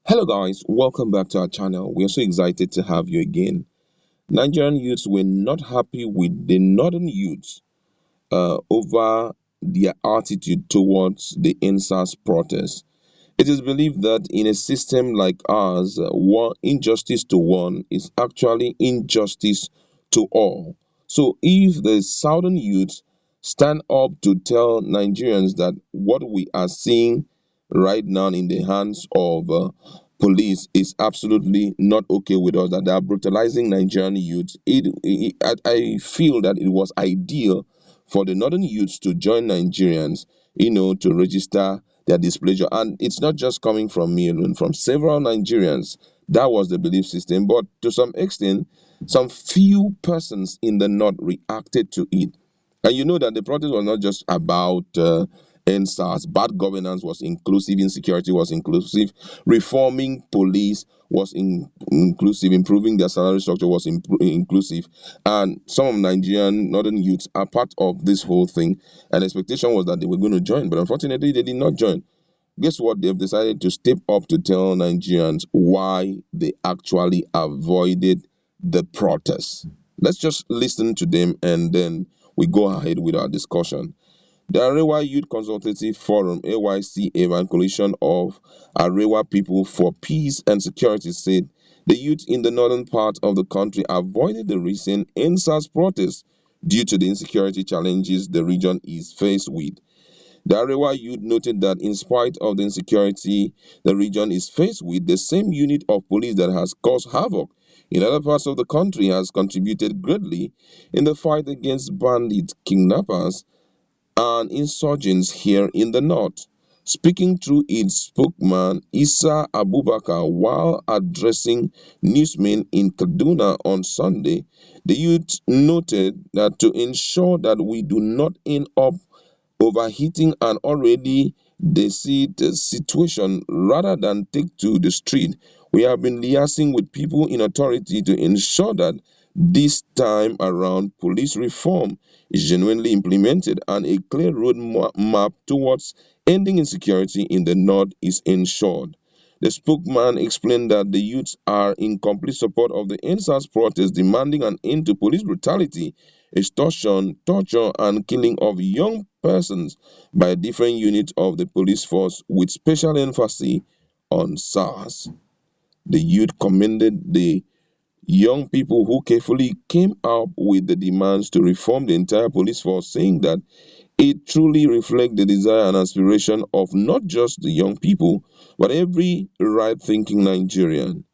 Hello guys, welcome back to our channel. We are so excited to have you again. Nigerian youths were not happy with the northern youths over their attitude towards the NSAS protest. It is believed that in a system like ours, one injustice to one is actually injustice to all. So if the southern youths stand up to tell Nigerians that what we are seeing right now in the hands of police is absolutely not okay with us, that they are brutalizing Nigerian youths, I feel that it was ideal for the northern youths to join Nigerians, to register their displeasure. And it's not just coming from me alone, from several Nigerians. That was the belief system. But to some extent, some few persons in the north reacted to it. And you know that the protest was not just about NSAS. Bad governance was inclusive, insecurity was inclusive, reforming police was inclusive, improving their salary structure was inclusive. And some of Nigerian northern youths are part of this whole thing. And expectation was that they were going to join, but unfortunately, they did not join. Guess what? They've decided to step up to tell Nigerians why they actually avoided the protest. Let's just listen to them and then we go ahead with our discussion. The Arewa Youth Consultative Forum, AYCA, and coalition of Arewa people for peace and security said the youth in the northern part of the country avoided the recent NSAS protests due to the insecurity challenges the region is faced with. The Arewa youth noted that in spite of the insecurity the region is faced with, the same unit of police that has caused havoc in other parts of the country has contributed greatly in the fight against bandit kidnappers and insurgents here in the north. Speaking through its spokesman, Issa Abubakar, while addressing newsmen in Kaduna on Sunday, the youth noted that to ensure that we do not end up overheating an already deceived situation rather than take to the street. We have been liaising with people in authority to ensure that this time around police reform is genuinely implemented and a clear roadmap towards ending insecurity in the north is ensured. The spokesman explained that the youths are in complete support of the NSAS protest demanding an end to police brutality, extortion, torture, and killing of young persons by different units of the police force with special emphasis on SARS. The youth commended the young people who carefully came up with the demands to reform the entire police force, saying that it truly reflects the desire and aspiration of not just the young people, but every right thinking Nigerian.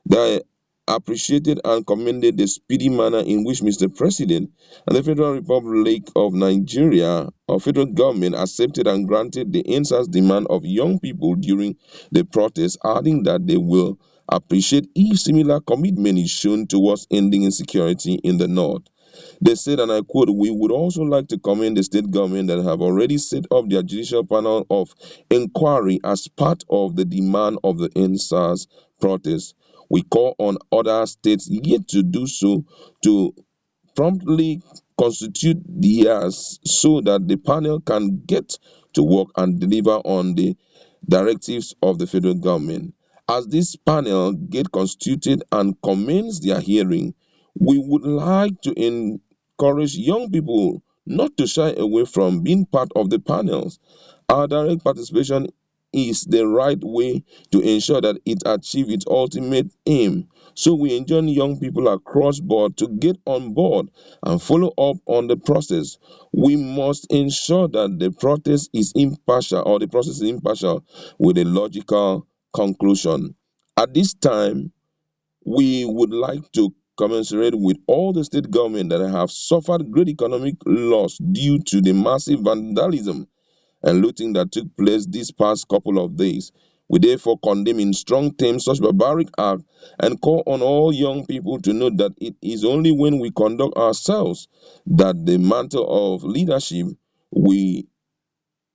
They appreciated and commended the speedy manner in which Mr. President and the Federal Republic of Nigeria, or federal government, accepted and granted the NSAS demand of young people during the protest, adding that they will appreciate if similar commitment is shown towards ending insecurity in the north. They said, and I quote, "We would also like to commend the state government that have already set up their judicial panel of inquiry as part of the demand of the NSAS protest. We call on other states yet to do so to promptly constitute theirs so that the panel can get to work and deliver on the directives of the federal government. As this panel get constituted and commence their hearing, we would like to encourage young people not to shy away from being part of the panels. Our direct participation is the right way to ensure that it achieves its ultimate aim. So we enjoin young people across board to get on board and follow up on the process. We must ensure that the protest is impartial, or the process is impartial with a logical conclusion. At this time, we would like to commensurate with all the state government that have suffered great economic loss due to the massive vandalism and looting that took place these past couple of days. We therefore condemn in strong terms such barbaric act and call on all young people to know that it is only when we conduct ourselves that the mantle of leadership we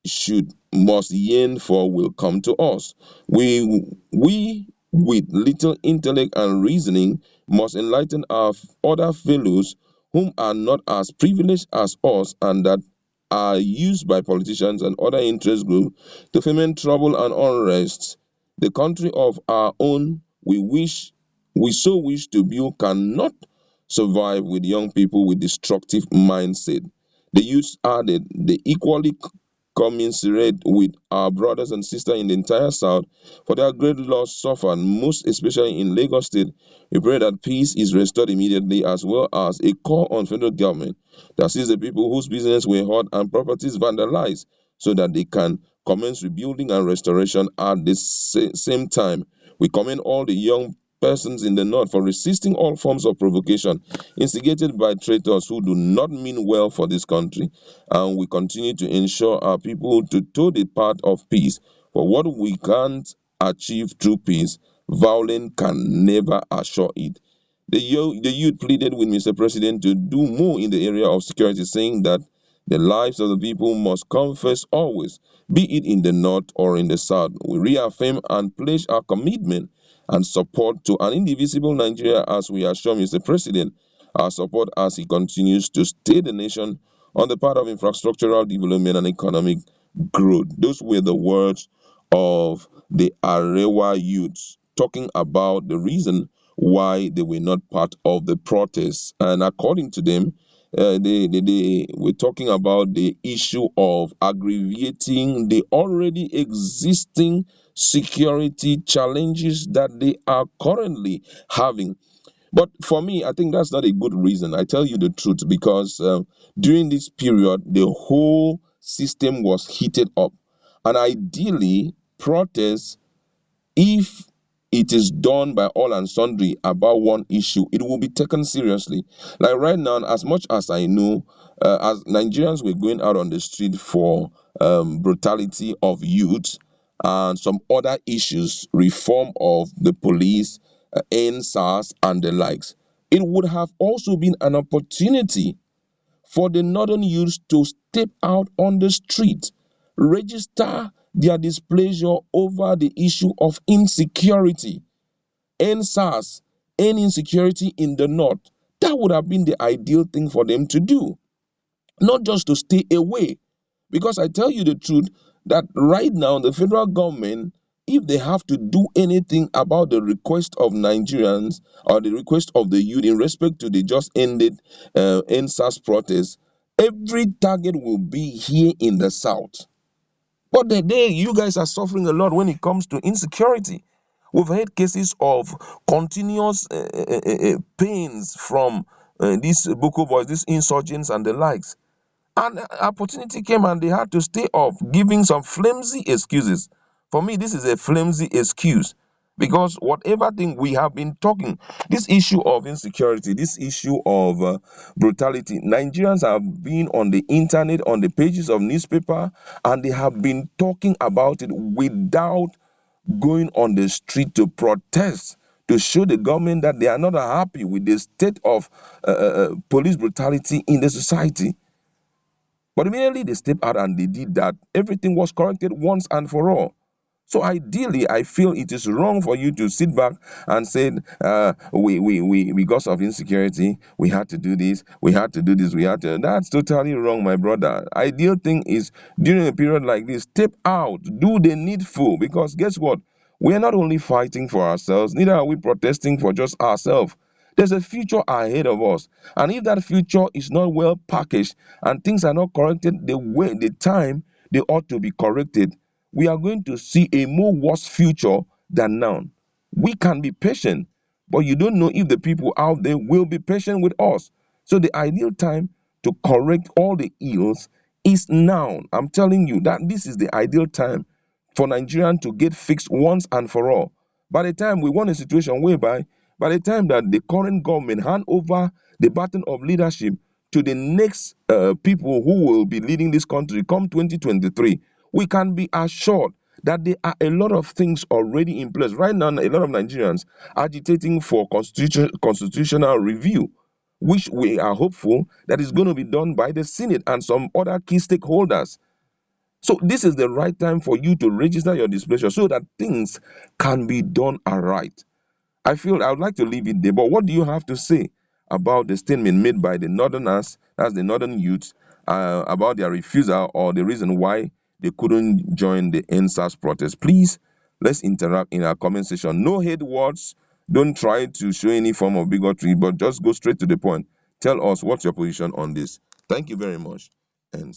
should must yearn for will come to us. We with little intellect and reasoning must enlighten our other fellows whom are not as privileged as us and that are used by politicians and other interest groups to foment trouble and unrest. The country of our own we so wish to build cannot survive with young people with destructive mindset. The youths added, they equally commiserate with our brothers and sisters in the entire South for their great loss suffered, most especially in Lagos State. We pray that peace is restored immediately, as well as a call on federal government that sees the people whose business were hurt and properties vandalized so that they can commence rebuilding and restoration at the same time. We commend all the young persons in the north for resisting all forms of provocation instigated by traitors who do not mean well for this country, and we continue to ensure our people to toe the path of peace. For what we can't achieve through peace, violence can never assure it. The youth pleaded with Mr. President to do more in the area of security, saying that the lives of the people must come first always, be it in the north or in the south. We reaffirm and pledge our commitment and support to an indivisible Nigeria as we assure Mr. President our support as he continues to steer the nation on the path of infrastructural development and economic growth. Those were the words of the Arewa youths talking about the reason why they were not part of the protest. And according to them, they were talking about the issue of aggravating the already existing security challenges that they are currently having. But for me, I think that's not a good reason. I tell you the truth because during this period, the whole system was heated up. And ideally, protests, if it is done by all and sundry about one issue, it will be taken seriously. Like right now, as much as I know, as Nigerians were going out on the street for brutality of youth and some other issues, reform of the police, NSAS, and the likes, it would have also been an opportunity for the northern youths to step out on the street, register their displeasure over the issue of insecurity, NSAS, and insecurity in the north. That would have been the ideal thing for them to do, not just to stay away. Because I tell you the truth that right now, the federal government, if they have to do anything about the request of Nigerians or the request of the youth in respect to the just ended NSAS protest, every target will be here in the south. But the day you guys are suffering a lot when it comes to insecurity. We've had cases of continuous pains from these Boko boys, these insurgents and the likes. And opportunity came and they had to stay off, giving some flimsy excuses. For me, this is a flimsy excuse because whatever thing we have been talking, this issue of insecurity, this issue of brutality, Nigerians have been on the internet, on the pages of newspaper, and they have been talking about it without going on the street to protest, to show the government that they are not happy with the state of police brutality in the society. But immediately they stepped out and they did that, everything was corrected once and for all. So ideally, I feel it is wrong for you to sit back and say, because of insecurity, we had to do this, we had to do this, we had to. That's totally wrong, my brother. Ideal thing is during a period like this, step out, do the needful. Because guess what? We are not only fighting for ourselves, neither are we protesting for just ourselves. There's a future ahead of us. And if that future is not well packaged and things are not corrected the way, the time they ought to be corrected, we are going to see a more worse future than now. We can be patient, but you don't know if the people out there will be patient with us. So the ideal time to correct all the ills is now. I'm telling you that this is the ideal time for Nigerian to get fixed once and for all. By the time we want a situation whereby, by the time that the current government hand over the baton of leadership to the next people who will be leading this country come 2023, we can be assured that there are a lot of things already in place. Right now, a lot of Nigerians agitating for constitutional review, which we are hopeful that is going to be done by the Senate and some other key stakeholders. So this is the right time for you to register your displeasure so that things can be done aright. I feel I would like to leave it there, but what do you have to say about the statement made by the Northerners, that's the Northern youths, about their refusal or the reason why they couldn't join the NSAS protest? Please Let's interact in our comment section. No hate words. Don't try to show any form of bigotry, but just go straight to the point. Tell us what's your position on this. Thank you very much. And